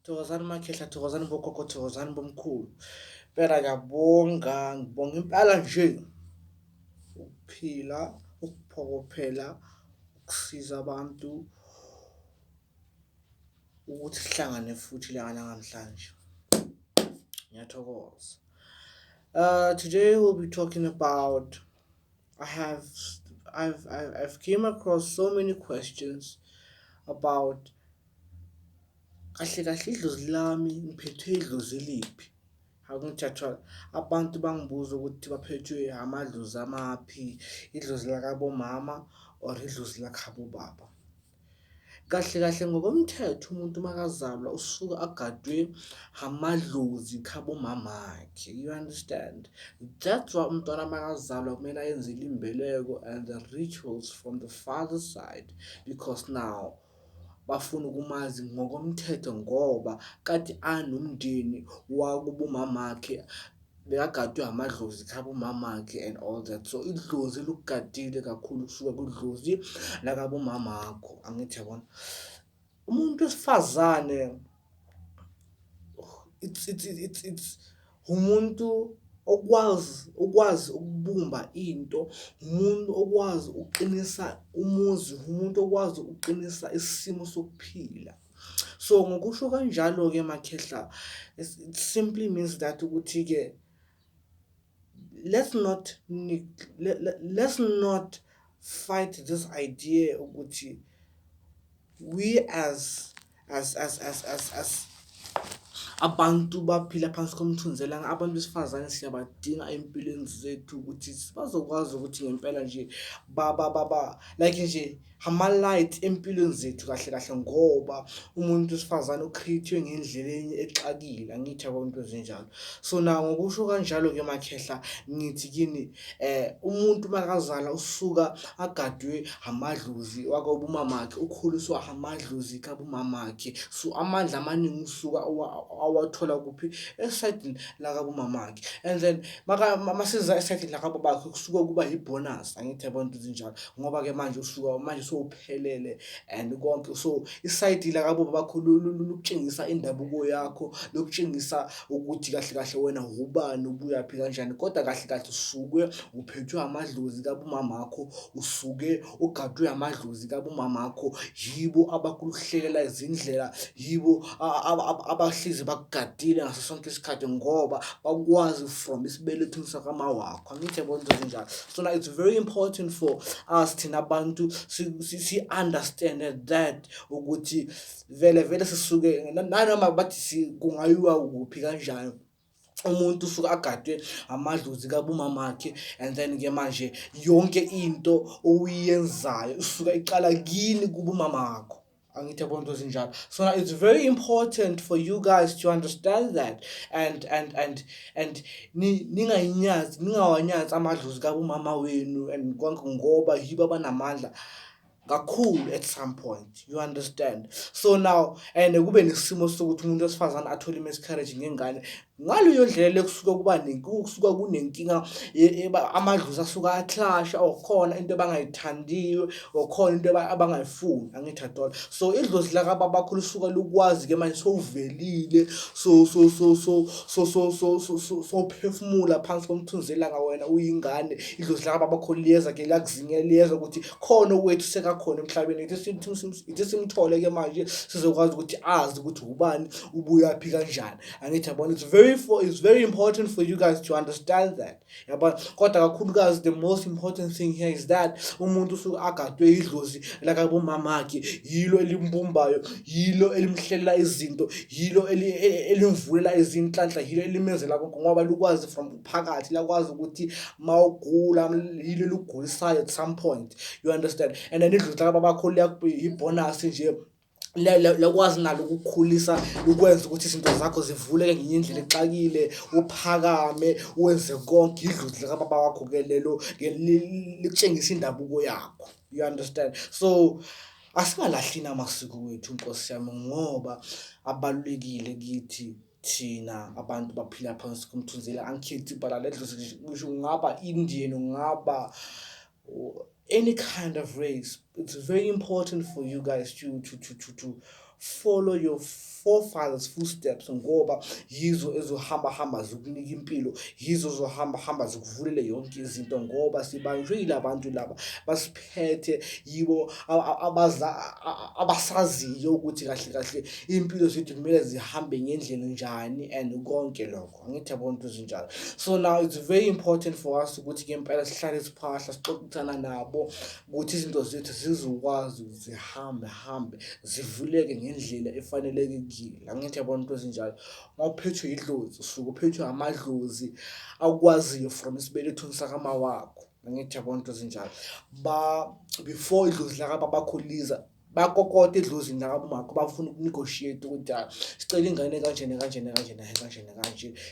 Thokozani Makhehla, thokozani bogogo, thokozani bomkhulu. Impela ngiyabonga, ngibonga impela nje ukuphila, ukuphokophela, ukusiza abantu ukuthi sihlangane futhi ilanga lanamhlanje. Ngiyathokoza. Today we'll be talking about I have I've came across so many questions about kahle kahle idlozi lami ngiphethwe idlozi liphi. Akungithatha abantu bangibuza ukuthi baphethwe amadlozi amaphi, idlozi lakabo mama or idlozi lakhabo baba. Kahle kahle ngokomthetho umuntu makazalwa usuka agadwe amadlozi khabo mamakhe. You understand? That's why umntwana makazalwa kumele ayenzile imbeleko and the rituals from the father's side, because now bafuna ukumazi ngokomthetho ngoba kade anomndeni wakubo mamakhe bekagadwe amadlozi khabo mamakhe and all that. So idlozi lukugadile kakhulu kusuka kudlozi lakabo mamakho. Angithi yabona, umuntu wesifazane it's umuntu okwazi ukubumba into, umuntu okwazi uqinisa umuzi, umuntu okwazi uqinisa isimo sokuphila. So ngokusho kanjalo ke Makhehla, it simply means that ukuthi ke let's not fight this idea ukuthi we as abantu baphila phansi komthunzelana, abantu besifazane siyabadinga empilweni zethu ukuthi bazokwazi ukuthi ngempela nje like nje ama-light empilweni zethu kahle kahle, ngoba umuntu wesifazane ucreate-we ngendleleni exakile. Angithi yabo into ezinjalo. So na ngokusho kanjalo ke Makhehla, ngithi kini umuntu makazala usuka agadwe amadlozi wakwabo mamakhe, ukhuliswa amadlozi kabo mamakhe. So amandla amaningi usuka awathola kuphi? Esayidini lakabo mamakhe. And then masiza esayidini lakabo bakhe kusuka kuba yibonus. Angithi yabo into ezinjalo, ngoba ke manje sowuphelele and konke. So isayidi lakabo bakho lokutshengisa indabuko yakho, lokutshengisa ukuthi kahle kahle wena ubani, ubuyaphi kanjani. Kodwa kahle kahle usuke uphethwe amadlozi kabo mamakho, usuke ugadwe amadlozi kabo mamakho. Yibo abakuhlelela izindlela, yibo abahlezi bakugadile ngaso sonke isikhathi ngoba bakwazi from isibelethweni sakama wakho. Angithi yabo into ezinjalo. So now it's very important for us thina abantu si understand that ukuthi vele sisuke nanoma bathi kungayiwa kuphi kanjani, umuntu usuka agadwe amadlozi kabo mamakhe, and then ke manje yonke into oyenzayo usuka iqala kini kubo mamakho. Angithi yabo into ezinjalo. So now it's very important for you guys to understand that and ningawanyazi amadlozi kabo mama wenu and konke ngoba yibo abanamandla kakhulu at some point. You understand? So now and kube nesimo sokuthi umuntu wesifazane athole miscarriage ngengane, ngaleyo ndlela kusuka kunenkinga, amadlozi asuka aclasha, or khona into abangayithandiyo, or khona into abangayifuni. Angithi adola. So idlozi lakabo bakho lisuka lokwazi ke manje sowuvelile, so phefumula phansi komthunzelanga wena uyingane. Idlozi lakabo bakho liyeza ke lakuzinge liyeza ukuthi khona wethu sekakhona emhlabeni. Ithi simthole ke manje sizokwazi ukuthi azi ukuthi ubani, ubuyaphi kanjani. Angithi yabona, it's very important for you guys to understand that. Yabona, kodwa kakhulukazi the most important thing here is that umuntu usuke agadwe idlozi lakabo mamakhe, yilo elimbumbayo, yilo elimhlelela izinto, yilo elimvulela izinhlanhla, yilo elimenzela konke ngoba lukwazi from phakathi, lakwazi ukuthi mawugula yilo lugulisayo at some point. You understand? And then idlozi lakabo bakho yibonus nje, lakwazi nalo ukukhulisa, ukwenza ukuthi izinto zakho zivuleke ngenye indlela exakile, uphakame, wenze konke. Idlozi lakababa wakho ke lelo likutshengisa indabuko yakho. You understand? So asingalahlini amasiko wethu Nkosi yami, ngoba abalulekile kithi thina abantu baphila phansi komthunzela. Angikhethi ibala ledlozi, ngisho ungaba Indian, ungaba any kind of race. It's very important for you guys to follow your forefathers footsteps ngoba yizo ezohamba zikunika impilo, yizo zohamba zikuvulele yonke izinto ngoba sibanjwe yila bantu laba basiphethe, yibo abasaziyo ukuthi kahle kahle iy'mpilo zethu kumele zihambe ngendlela njani and konke lokho. Angithi yabona into ezinjalo. So now it's very important for us ukuthi-ke impela sihlale siphahla sixoxisana nabo ukuthi izinto zethu zizokwazi ukuthi zihambe zivuleke ngendlela efanelekile. Angithi yabona into ezinjalo. Uma uphethwe idlozi usuke uphethwe amadlozi akwaziyo from esibelethweni sakama wakho. Angithi yabona into ezinjalo. Before idlozi lakaba bakholiza bakokota edlozini lakabo makho bafuna ukunegotiate ukuthi sicela ingane kanje,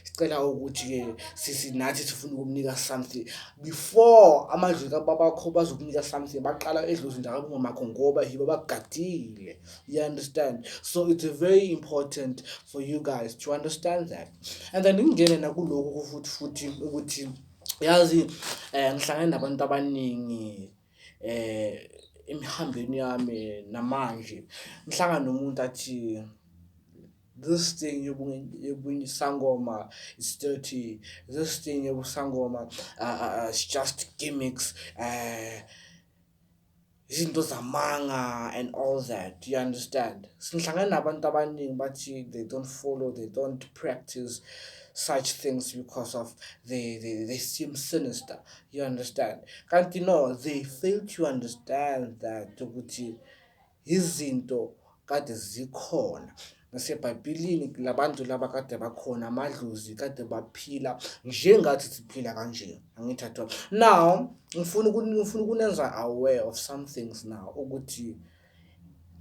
sicela ukuthi-ke nathi sifuna ukumnika something. Before amadlozi kababakho bazokunika something baqala edlozini lakabo makho ngoba yibo bakugadile. You understand? So it's very important for you guys to understand that. And then ngingene nakuloko futhi ukuthi yazi ngihlangene nabantu abaningi emihambeni yami namanje ngihlangana nomuntu athi this thing yobuyisangoma is dirty, this thing yobusangoma it's just gimmicks, izinto zamanga and all that. You understand? Singihlangana nabantu abaningi bathi they don't practice such things because of they seem sinister. You understand? Kanti no, they fail to understand that ukuthi izinto kade zikhona nasebhayibhelini labantu laba kade bakhona amadlozi kade baphila njengathi siphila kanje. Angithi at all. Now ngifuna ukunenza aware of some things now ukuthi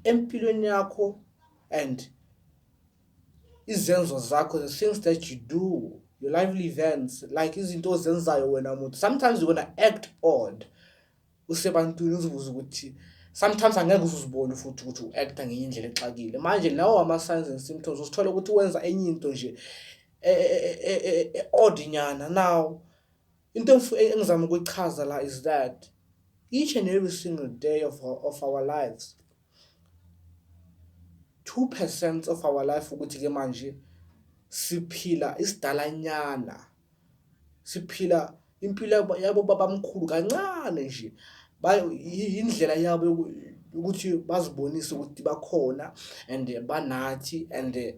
empilweni yakho and izenzo zakho, the things that you do, your lively events, like izinto ozenzayo wena muntu, sometimes you're gonna act odd usebantwini uzibuza ukuthi sometimes angeke uzibone futhi ukuthi u-acta ngenye indlela exakile. Manje lawo ama-signs and symptoms usithola ukuthi wenza enye into nje odd nyana. Now into engizama ukuyichaza la is that each and every single day of our lives, 2% of our life ukuthi-ke manje siphila isidalanyana, siphila impilo yabo babamkhulu kancane nje, indlela yabo ukuthi bazibonise ukuthi bakhona and banathi and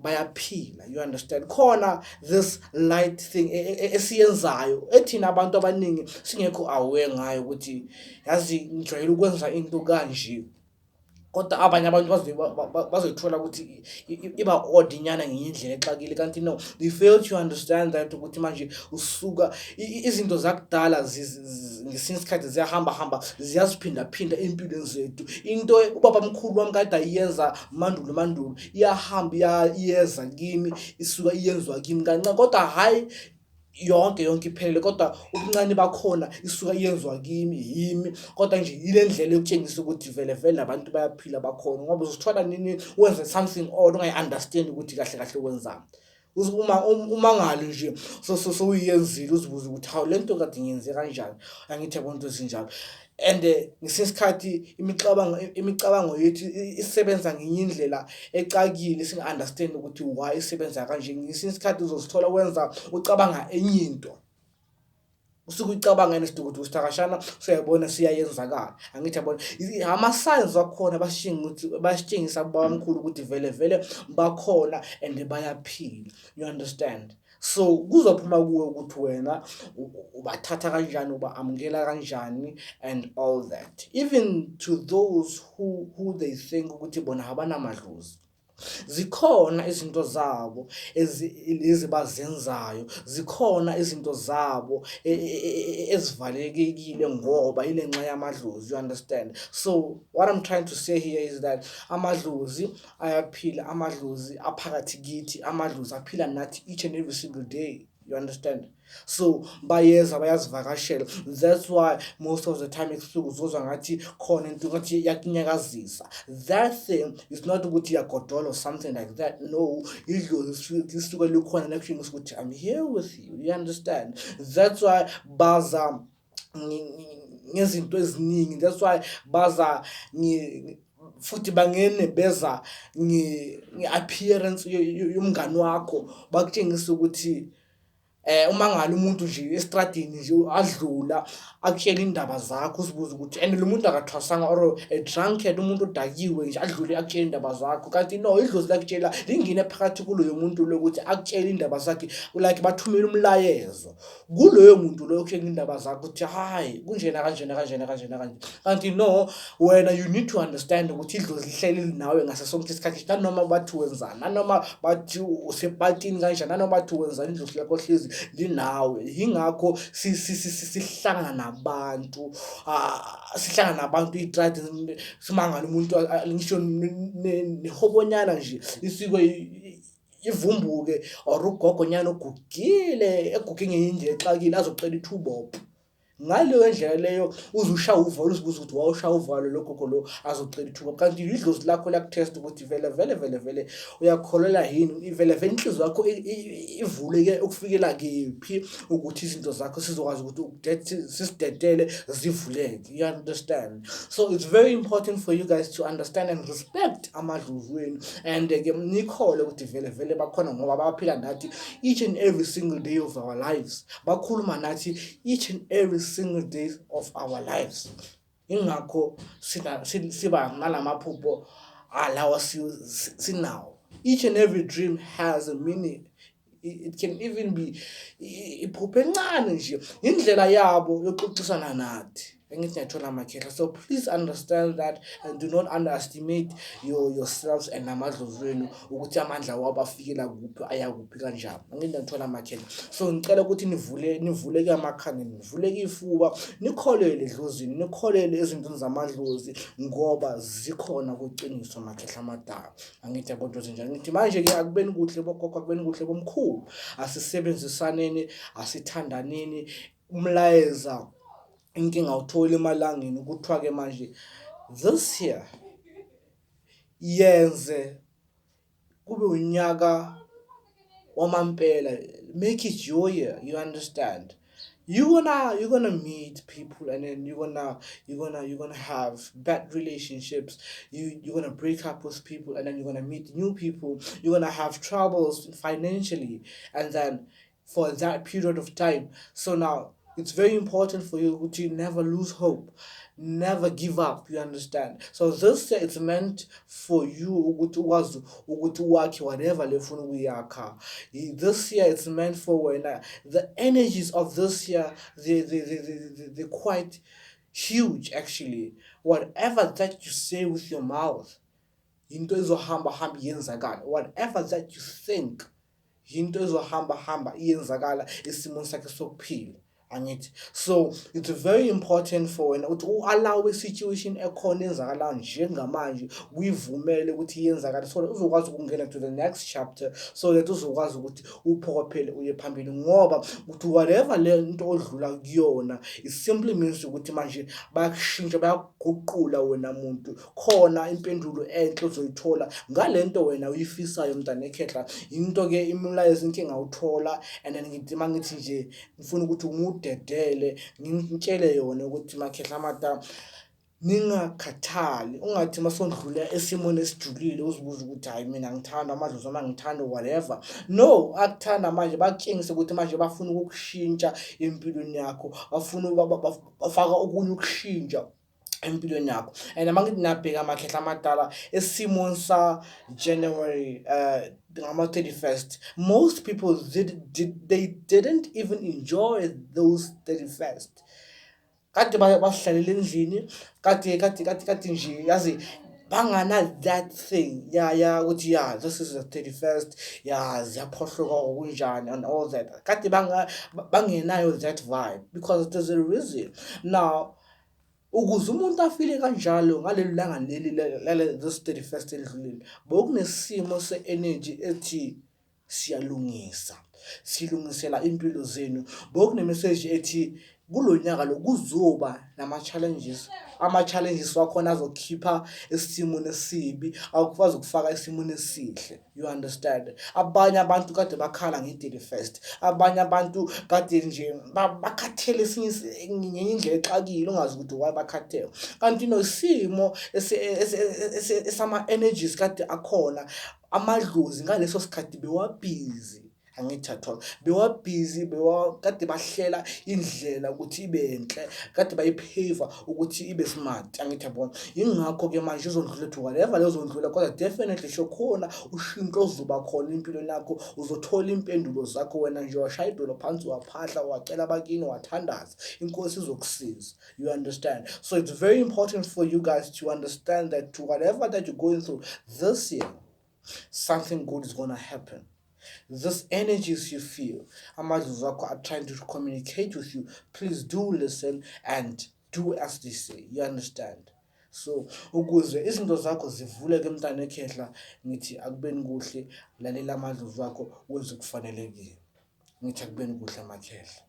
bayaphila. You understand? Khona this light thing esiyenzayo ethina abantu abaningi singekho aware ngayo ukuthi yazi ngijwayele ukwenza into kanje, kodwa abanye abantu bazoyithola ukuthi iba odd nyana ngenye indlela exakile. Kanti no, they fail to understand that ukuthi manje usuka izinto zakudala ngesinye isikhathi ziyahamba ziyaziphinda empilweni zethu. Into ubaba mkhulu wami kade ayenza mandulo iyahamba iyeza kimi, isuka iyenzwa kimi kancane, kodwa hayi yonke iphelele, kodwa ubuncane bakhona isuka iyenzwa yimi, kodwa nje ile ndlela yokutshengisa ukuthi vele abantu bayaphila bakhona. Ngoba uzithola nini wenza something odd ungayi-understand ukuthi kahle wenzani. Uma ngalo nje so uyenzile uzibuza ukuthi hawu lento kade ngiyenze kanjani. Angithi yabona into ezinjalo. And ngesinye isikhathi imicabango yethu isebenza ngenye indlela ecakile, singa-understand ukuthi why isebenza kanje. Ngesinye isikhathi uzozithola wenza ucabanga enye into, usuke uyicabanga nesidingo ukuthi usithakashana usuyayibona siyayenzakala. Angithi yabona ama-signs wakhona basitshengisa babamkhulu ukuthi vele bakhona and bayaphila. You understand? So kuzophuma kuwe ukuthi wena ubathatha kanjani, uba-amukela kanjani and all that. Even to those who they think ukuthi bona abanamadlozi, zikhona izinto zabo lezi bazenzayo, zikhona izinto zabo ezivalekekile ngoba ile nxa yamadlozi. You understand? So what I'm trying to say here is that amadlozi ayaphila, amadlozi aphakathi kithi, amadlozi aphila nathi each and every single day. You understand? So bayazivakashela. That's why most of the time ebusuku uzozwa ngathi khona into ngathi yakunyakazisa. That thing is not ukuthi yagodola or something like that. No, idlozi lisuke likhona nakutshengisa ukuthi I'm here with you. You understand? That's why baza ngezinto eziningi. That's why baza futhi bangene beza nge-appearance yomngani wakho bakutshengisa ukuthi uma ngabe umuntu nje estradini nje adlula akutshela indaba zakho uzibuze ukuthi and lo muntu akathwasanga or a drunkard umuntu odakiwe nje adlule akutshela indaba zakho kanti no idlozi lakutshela lingene phakathi kuloyo muntu lokuthi akutshela indaba zakhe like bathumela umlayezo kuloyo muntu loyo okutshela indaba zakho ukuthi hayi kunjena kanjena kanjena kanjena kanje kanti no wena you need to understand ukuthi idlozi lihleli nawe ngaso sonke isikhathi nanoma bathi wenzani nanoma bathi usepatini kanjani nanoma bathi wenzani idlozi lakho hlezi linawe yingakho sihlangana nabantu sihlangana nabantu itrade simangala umuntu ngisho nehobonyana nje isiko ivumbuke or ugogo nyana ogugile eguge ngendlela exakile azocela ithubopho ngaleyo ndlela leyo uzushaya uvalo uzibuza ukuthi wawushaya uvalo lokho lo azocela ithuba kanti idlozi lakho liyakuthest ukuthi vele uyakholelwa yini vele inhliziyo yakho ivuleke ukufikela kephi ukuthi izinto zakho sizokwazi ukuthi sisidedele zivuleke you understand so it's very important for you guys to understand and respect amadlozi wenu and ke nikhole ukuthi vele bakhona ngoba baphila nathi each and every single day of our lives bakhuluma nathi each and every single days of our lives ingakho siba nalamaphupho alawa sinawo each and every dream has a meaning it can even be iphupho encane nje indlela yabo yokuxoxisana nathi engithi ngiyathola amakhehla so please understand that and do not underestimate yourselves and amadlozi wenu ukuthi amandla wabo afikela kuphi ayakuphi kanjani angithi ngiyathola amakhehla so ngicela ukuthi nivuleke amakhanda nivuleke ifuba nikholele edlozini nikholele ezintweni zamadlozi ngoba zikhona kuqiniso amakhehla amadala angithi abantu njani ngithi manje ke akubeni kuhle bogogo akubeni kuhle bomkhulu asisebenzisaneni asithandaneni umlayeza inkinga awuthola emalangeni kuthiwa ke manje this year yenze kube unyaka wamampela make it your year you understand you're gonna meet people and then you're gonna have bad relationships you're gonna break up with people and then you're gonna meet new people you're gonna have troubles financially and then for that period of time so now it's very important for you to never lose hope, never give up, you understand? So this year it's meant for you to work whatever this year it's meant for when the energies of this year they're quite huge actually. Whatever that you say with your mouth, whatever that you think, isimon sakhe sokuphila. So it's very important for wena ukuthi allow a situation ekhona enzakala njengamanje uyivumele ukuthi iyenzakala so uzokwazi ukungena to the next chapter so that uzokwazi ukuthi uphokophele uye phambili ngoba ukuthi whatever le nto odlula kuyona it simply means ukuthi manje bayakushintsha bayaguqula wena muntu khona impendulo enhle ozoyithola ngalento wena uyifisayo mntana ekhehla into ke imulayezo inkinga uthola and then ngithi nje ngifuna ukuthi dedele ngintshele yona ukuthi makhehla amata ningakhathali ungathi masondlula esimone esijulile uzibuza ukuthi hayi mina ngithanda amadlozi ama ngithanda whatever no akuthanda manje bakutshengise ukuthi manje bafuna ukukushintsha empilweni yakho bafuna bafaka okunye ukushintsha empilweni yakho and mangithi nabheka amakhehla amadala esimon sa January ngama 31st most people they didn't even enjoy those 31st kade bahlalela endlini kade nje yazi bangana that thing ukuthi this is the 31st ziyaphohloka okunjani and all that kade bangenayo that vibe because there's a reason now ukuze umuntu afile kanjalo ngaleli langa leli this 31st edlulile bokunesimo se energy ethi siyalungisa, silungisela impilo zenu. Bokunemeseji ethi kulo nyaka lo kuzoba nama-challenges. Ama-challenges wakhona azokhipha esimweni esibi, akwazi ukufaka esimweni esihle. You understand? Abanye abantu kade bakhala nge-31st, abanye abantu kade nje bakhathele ngenye indlela exakile ungazi ukuthi why bakhathele. Kanti isimo esama-energies kade akhona, amadlozi ngaleso sikhathi bewabhizi. Angithi at all, bewabhizi kade bahlela indlela ukuthi ibe enhle, kade bayipheva ukuthi ibe smart. Angithi yabona, yingakho-ke manje izondlula ethu whatever lezondlula, kodwa definitely khona ushintsho ozoba khona empilweni yakho. Uzothola impendulo zakho, wena nje washaya idolo phansi, waphahla, wacela abakini, wathandaza, inkosi izokusiza. You understand? So it's very important for you guys to understand that whatever that you're going through this year, something good is gonna happen. This energies you feel, amadlozi akho are trying to communicate with you. Please do listen and do as they say. You understand? So ukuze izinto zakho zivuleke mntana ekhehla, ngithi akubeni kuhle, lalela amadlozi akho wenze ukufanelekile. Ngithi akubeni kuhle makhehla.